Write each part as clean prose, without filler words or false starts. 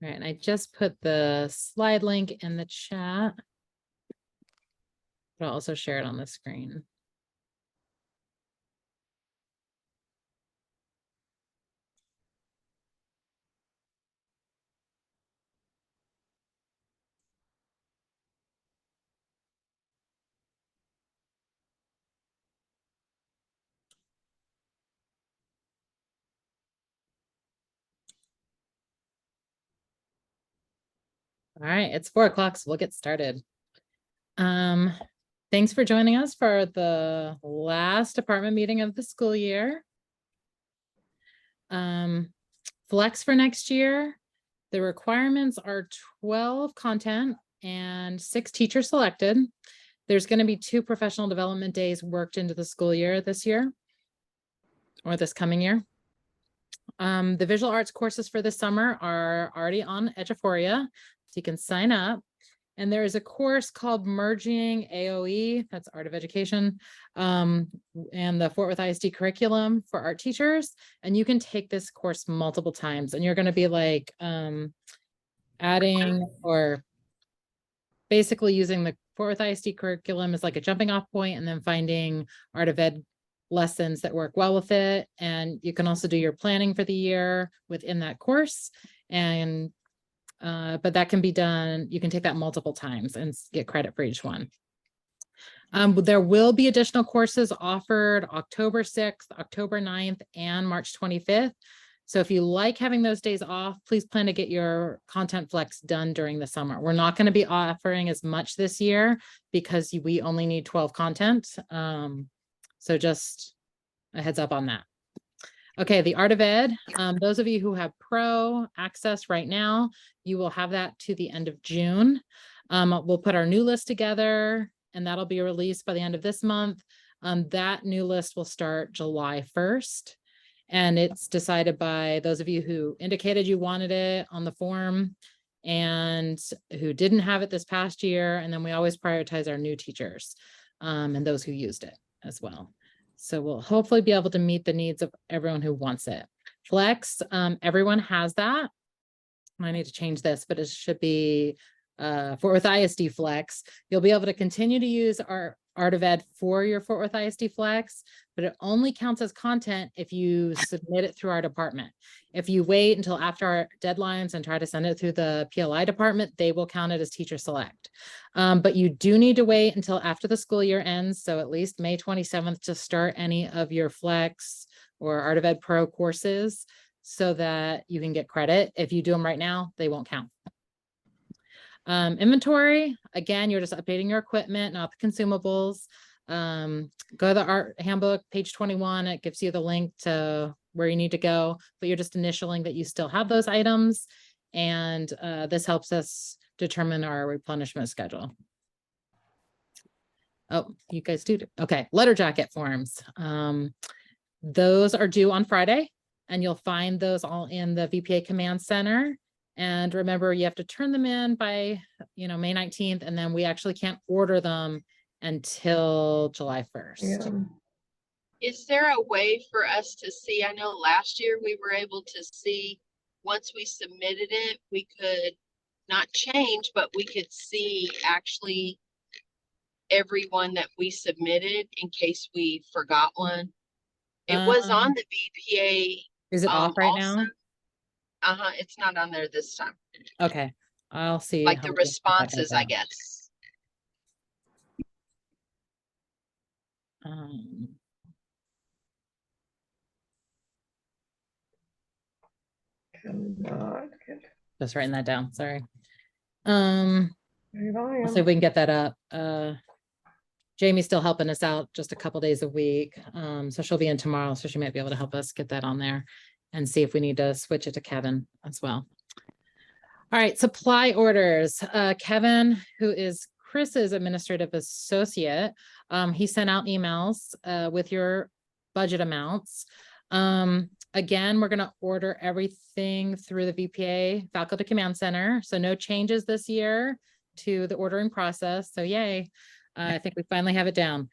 All right, and I just put the slide link in the chat. But I'll also share it on the screen. All right, it's 4 o'clock, so we'll get started. Thanks for joining us for the last department meeting of the school year. Flex for next year, the requirements are 12 content and 6 teachers selected. There's going to be 2 professional development days worked into the school year this year, or this coming year. The visual arts courses for this summer are already on Eduphoria, so you can sign up. And there is a course called Merging AOE, that's Art of Education, and the Fort Worth ISD curriculum for art teachers. And you can take this course multiple times, and you're going to be like adding or basically using the Fort Worth ISD curriculum as like a jumping off point, and then finding Art of Ed lessons that work well with it. And you can also do your planning for the year within that course. And but that can be done, you can take that multiple times and get credit for each one. There will be additional courses offered October 6th, October 9th, and March 25th. So if you like having those days off, please plan to get your content flex done during the summer. We're not going to be offering as much this year because we only need 12 content. So just a heads up on that. Okay, the Art of Ed, those of you who have Pro access right now, you will have that to the end of June. We'll put our new list together, and that'll be released by the end of this month. That new list will start July 1st, and it's decided by those of you who indicated you wanted it on the form and who didn't have it this past year. And then we always prioritize our new teachers and those who used it as well. So we'll hopefully be able to meet the needs of everyone who wants it. Flex, everyone has that. I need to change this, but it should be Fort Worth ISD Flex. You'll be able to continue to use our Art of Ed for your Fort Worth ISD Flex, but it only counts as content if you submit it through our department. If you wait until after our deadlines and try to send it through the PLI department, they will count it as teacher select. But you do need to wait until after the school year ends, so at least May 27th to start any of your Flex or Art of Ed Pro courses so that you can get credit. If you do them right now, they won't count. Inventory, again, you're just updating your equipment, not the consumables. Go to the art handbook, page 21. It gives you the link to where you need to go, but you're just initialing that you still have those items. And this helps us determine our replenishment schedule. Oh, you guys do. Okay, letter jacket forms. Those are due on Friday, and you'll find those all in the VPA Command Center. And remember, you have to turn them in by, May 19th, and then we actually can't order them until July 1st. Yeah. Is there a way for us to see? I know last year we were able to see once we submitted it, we could not change, but we could see actually everyone that we submitted in case we forgot one. It was on the VPA. Is it off right also. now? It's not on there this time. Okay, I'll see. Like the responses, I guess. Just writing that down. Sorry. I'll see if we can get that up. Jamie's still helping us out just a couple days a week. So she'll be in tomorrow, so she might be able to help us get that on there and see if we need to switch it to Kevin as well. All right, supply orders. Kevin, who is Chris's administrative associate, he sent out emails with your budget amounts. Again, we're going to order everything through the VPA Faculty Command Center. So no changes this year to the ordering process. So yay. I think we finally have it down.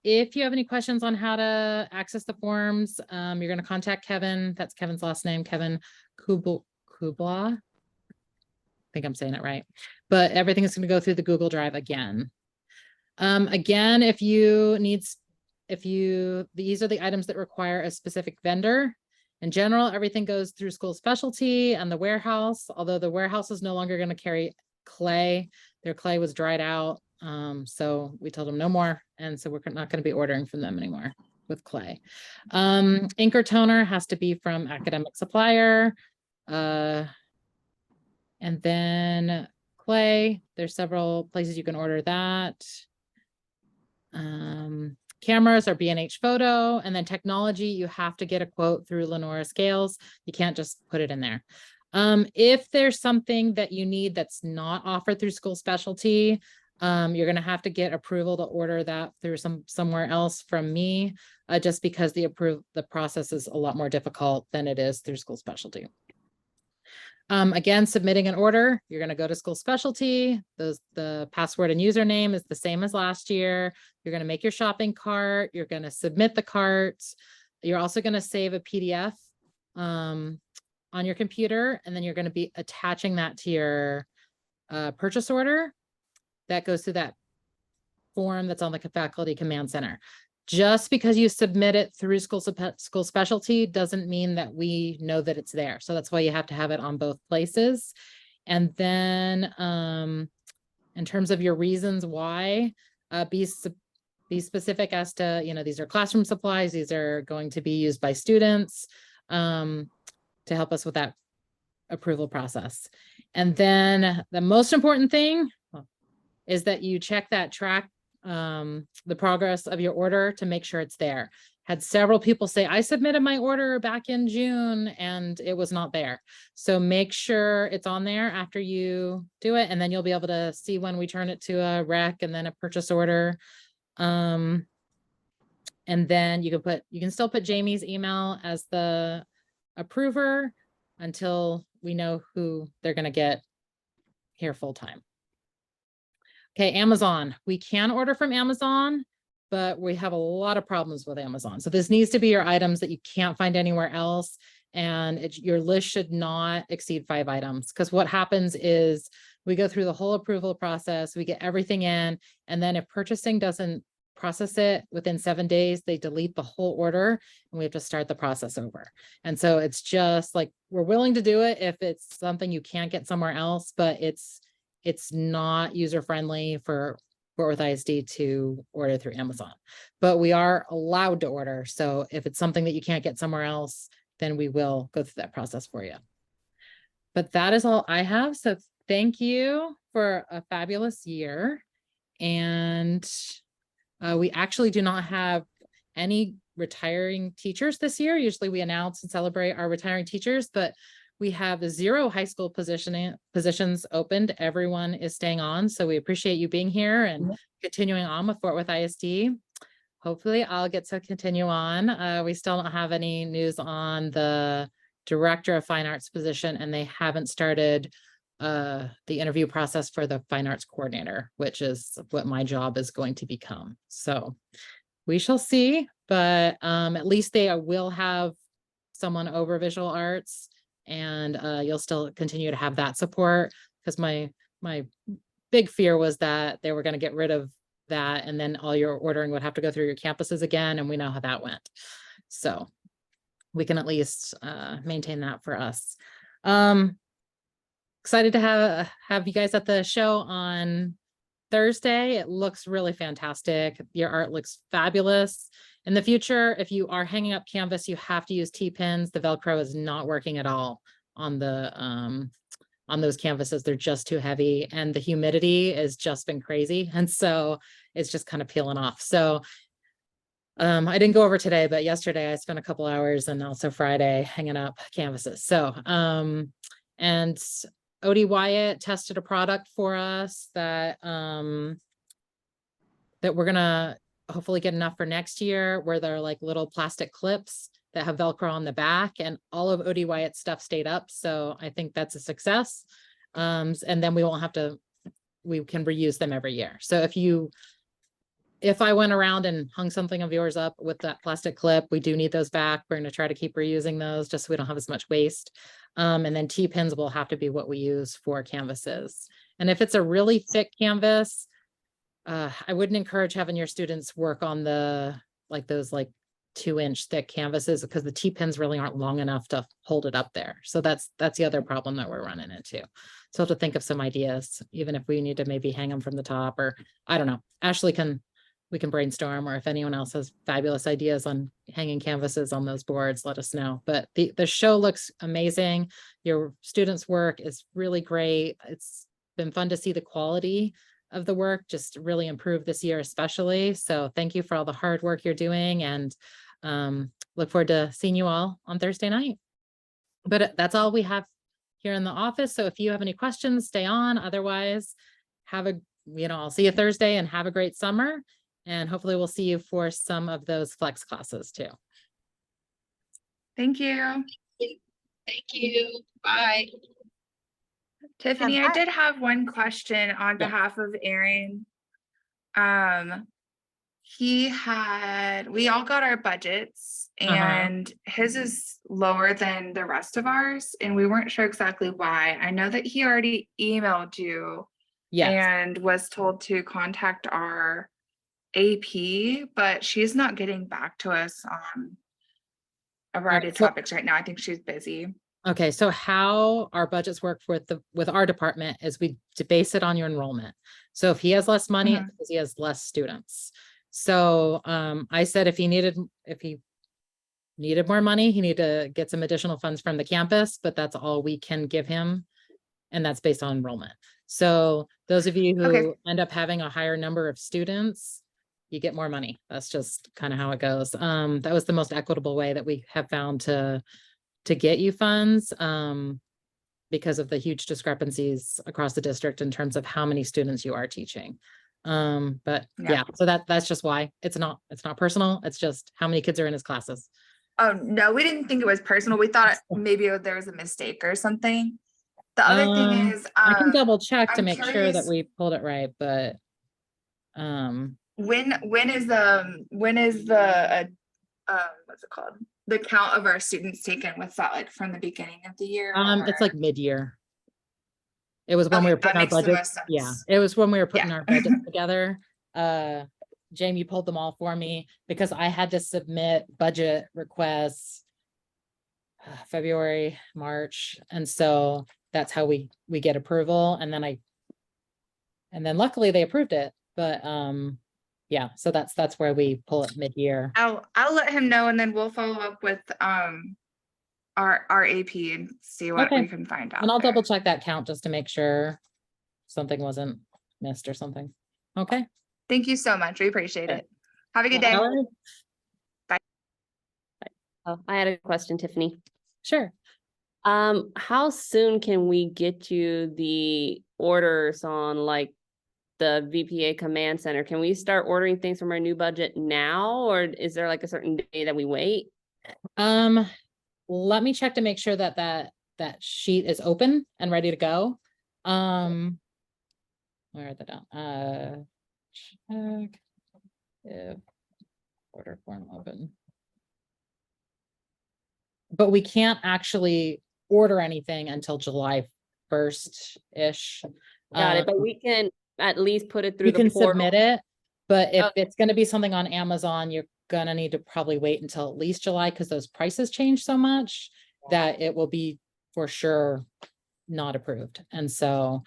If you have any questions on how to access the forms, you're going to contact Kevin. That's Kevin's last name, Kevin Kubla. I think I'm saying it right, but everything is going to go through the Google Drive again. Again, if you need, these are the items that require a specific vendor. In general, everything goes through school specialty and the warehouse, although the warehouse is no longer going to carry clay. Their clay was dried out. So we told them no more. And so we're not going to be ordering from them anymore with clay. Ink or toner has to be from academic supplier. And then clay, there's several places you can order that. Cameras are B&H Photo, and then technology, you have to get a quote through Lenora Scales. You can't just put it in there. If there's something that you need that's not offered through school specialty, you're going to have to get approval to order that through somewhere else from me, just because the process is a lot more difficult than it is through school specialty. Again, submitting an order, you're going to go to school specialty. The password and username is the same as last year. You're going to make your shopping cart. You're going to submit the carts. You're also going to save a PDF on your computer, and then you're going to be attaching that to your purchase order. That goes through that form that's on the faculty command center. Just because you submit it through school specialty doesn't mean that we know that it's there. So that's why you have to have it on both places. And then in terms of your reasons why, be specific as to, these are classroom supplies. These are going to be used by students to help us with that approval process. And then the most important thing is that you check that track the progress of your order to make sure it's there. Had several people say, I submitted my order back in June and it was not there. So make sure it's on there after you do it, and then you'll be able to see when we turn it to a rec and then a purchase order. And then you can still put Jamie's email as the approver until we know who they're going to get here full time. Okay, Amazon. We can order from Amazon, but we have a lot of problems with Amazon. So this needs to be your items that you can't find anywhere else. And your list should not exceed 5 items. Because what happens is we go through the whole approval process, we get everything in, and then if purchasing doesn't process it within 7 days, they delete the whole order and we have to start the process over. And so it's just like, we're willing to do it if it's something you can't get somewhere else, but it's not user-friendly for Fort Worth ISD to order through Amazon, but we are allowed to order. So if it's something that you can't get somewhere else, then we will go through that process for you. But that is all I have. So thank you for a fabulous year. And we actually do not have any retiring teachers this year. Usually we announce and celebrate our retiring teachers, but we have 0 high school positions opened. Everyone is staying on. So we appreciate you being here and continuing on with Fort Worth ISD. Hopefully I'll get to continue on. We still don't have any news on the director of fine arts position, and they haven't started the interview process for the fine arts coordinator, which is what my job is going to become. So we shall see, but at least they will have someone over visual arts. And you'll still continue to have that support, because my big fear was that they were going to get rid of that, and then all your ordering would have to go through your campuses again, and we know how that went. So we can at least maintain that for us. Excited to have you guys at the show on Thursday. It looks really fantastic. Your art looks fabulous. In the future, if you are hanging up canvas, you have to use T-pins. The Velcro is not working at all on the on those canvases. They're just too heavy, and the humidity has just been crazy. And so it's just kind of peeling off. So I didn't go over today, but yesterday I spent a couple hours, and also Friday, hanging up canvases. So and Odie Wyatt tested a product for us that that we're gonna hopefully get enough for next year, where they're like little plastic clips that have Velcro on the back, and all of Odie Wyatt's stuff stayed up. So I think that's a success. And then we won't have to, we can reuse them every year. So if you if I went around and hung something of yours up with that plastic clip, we do need those back. We're gonna try to keep reusing those just so we don't have as much waste. And then T-pins will have to be what we use for canvases. And if it's a really thick canvas, I wouldn't encourage having your students work on those 2-inch thick canvases because the T-pins really aren't long enough to hold it up there. So that's the other problem that we're running into. So I have to think of some ideas, even if we need to maybe hang them from the top, or I don't know. We can brainstorm, or if anyone else has fabulous ideas on hanging canvases on those boards, let us know. But the show looks amazing. Your students' work is really great. It's been fun to see the quality of the work just really improve this year, especially. So thank you for all the hard work you're doing, and look forward to seeing you all on Thursday night. But that's all we have here in the office. So if you have any questions, stay on. Otherwise, I'll see you Thursday and have a great summer. And hopefully we'll see you for some of those flex classes too. Thank you. Thank you. Bye. Tiffany, I did have one question on Yeah. behalf of Aaron. We all got our budgets and his is lower than the rest of ours, and we weren't sure exactly why. I know that he already emailed you Yes. and was told to contact our AP, but she's not getting back to us on a variety of so- topics right now. I think she's busy. Okay, so how our budgets work with our department is we base it on your enrollment. So if he has less money, it's because he has less students. So I said if he needed more money, he needed to get some additional funds from the campus, but that's all we can give him. And that's based on enrollment. So those of you who end up having a higher number of students, you get more money. That's just kind of how it goes. That was the most equitable way that we have found to get you funds, because of the huge discrepancies across the district in terms of how many students you are teaching. But yeah, so that's just why it's not personal. It's just how many kids are in his classes. Oh, no, we didn't think it was personal. We thought maybe there was a mistake or something. The other thing is, I can double check to I'm make sure that curious- we pulled it right, but when is the what's it called? The count of our students taken? What's that like from the beginning of the year? it's like mid-year. It was when we Okay, were putting our that makes the budget. most sense. Yeah, it was when we were putting Yeah. our budget together. Jamie pulled them all for me because I had to submit budget requests February, March. And so that's how we get approval. And then luckily they approved it. But yeah, so that's where we pull it mid-year. I'll let him know, and then we'll follow up with our AP and see what Okay. we can find out. And I'll there. double check that count just to make sure something wasn't missed or something. Okay. Thank you so much. We appreciate Okay. it. Have a good day. Howard? Oh, I had a question, Tiffany. Sure. How soon can we get you the orders on like the VPA command center? Can we start ordering things from our new budget now, or is there like a certain day that we wait? Let me check to make sure that sheet is open and ready to go. Where are they down? Check if order form open. But we can't actually order anything until July 1st-ish. Got it, but we can at least put it through You the can portal. submit it, but if Okay. it's gonna be something on Amazon, you're gonna need to probably wait until at least July, because those prices change so much that it will be for sure not approved. And so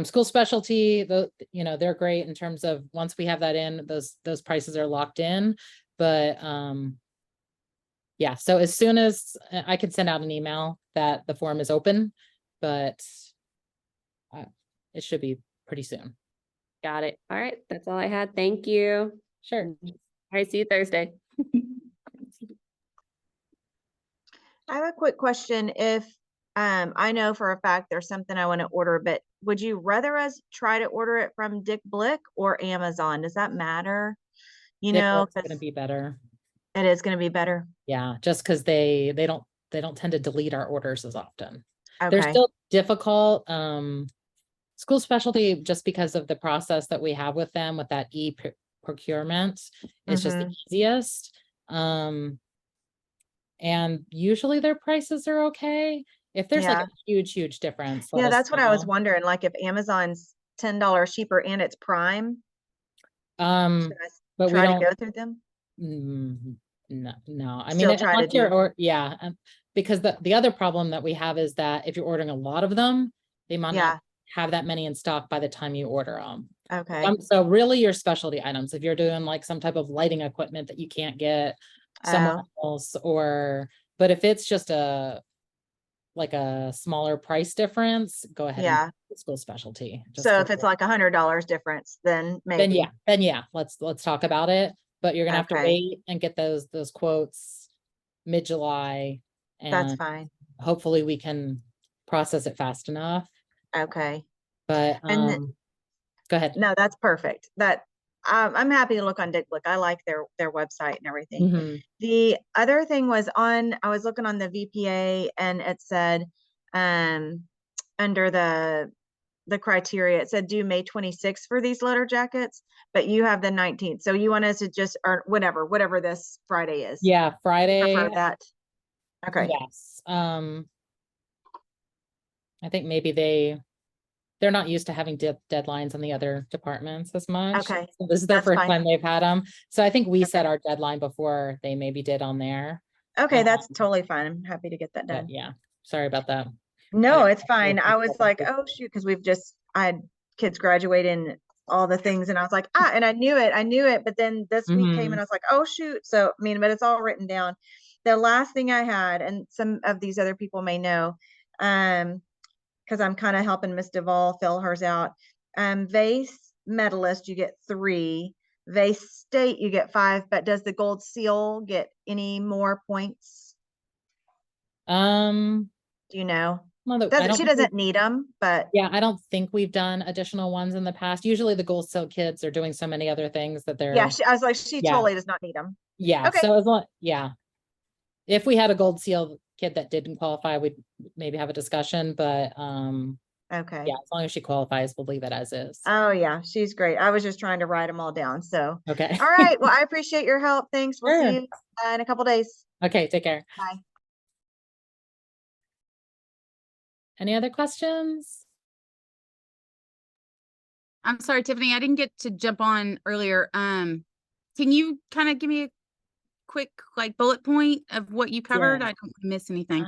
school specialty, they're great in terms of once we have that in, those prices are locked in. But yeah, so as soon as I can send out an email that the form is open, but it should be pretty soon. Got it. All right, that's all I had. Thank you. Sure. All right, see you Thursday. I have a quick question. If I know for a fact there's something I want to order, but would you rather us try to order it from Dick Blick or Amazon? Does that matter? You know, It's gonna be better. it is going to be better. Yeah, just because they don't tend to delete our orders as often. They're Okay. still difficult. School specialty, just because of the process that we have with them with that procurement. It's just the Mhm. easiest. And usually their prices are okay. If there's like Yeah. a huge difference, let Yeah, us that's what I was know. wondering, like if Amazon's $10 cheaper and it's Prime, should I But we try to don't, go through them? no, I mean, Still try to unless you're, do, or, yeah, because the other problem that we have is that if you're ordering a lot of them, they might yeah, not have that many in stock by the time you order them. okay. So really your specialty items, if you're doing like some type of lighting equipment that you can't get somewhere Oh, else, but if it's just like a smaller price difference, go ahead and yeah. school specialty. Just So for if it's like $100 difference, then then maybe, yeah, let's talk about it. But you're gonna have to okay, wait and get those quotes mid-July, that's and fine. hopefully we can process it fast enough. Okay. But And go ahead. no, that's perfect. I'm happy to look on Dick Blick. I like their website and everything. Mhm. The other thing was I was looking on the VPA and it said, under the criteria, it said due May 26th for these letter jackets, but you have the 19th. So you want us to just, or whatever this Friday is. Yeah, Prefer Friday. that. Okay. Yes. I think maybe they're not used to having deadlines on the other departments as much. Okay, So this is their that's first fine. time they've had them. So I think we set Okay. our deadline before they maybe did on there. Okay, that's totally fine. I'm happy to get that But done. yeah, sorry about that. No, I- it's fine. I was like, oh shoot, because I had kids graduating, all the things, and I was like, and I knew it, but then this week came Mhm. and I was like, oh shoot. So I mean, but it's all written down. The last thing I had, and some of these other people may know, because I'm kind of helping Miss Duvall fill hers out. Vase medalist, you get 3. Vase state, you get 5. But does the gold seal get any more points? Um, Do you know? well, I don't She think doesn't need them, but yeah, I don't think we've done additional ones in the past. Usually the Gold Silk kids are doing so many other things that yeah, they're, I was like, she yeah, totally does not need them. yeah. Okay. So as long, yeah. If we had a Gold Seal kid that didn't qualify, we'd maybe have a discussion, but Okay. yeah, as long as she qualifies, we'll leave it as is. Oh yeah, she's great. I was just trying to write them all down. So, Okay. all right. Well, I appreciate your help. Thanks. We'll see Sure. you in a couple days. Okay, take care. Bye. Any other questions? I'm sorry, Tiffany, I didn't get to jump on earlier. Can you kind of give me a quick like bullet point of what you covered? Yeah. I don't wanna miss anything.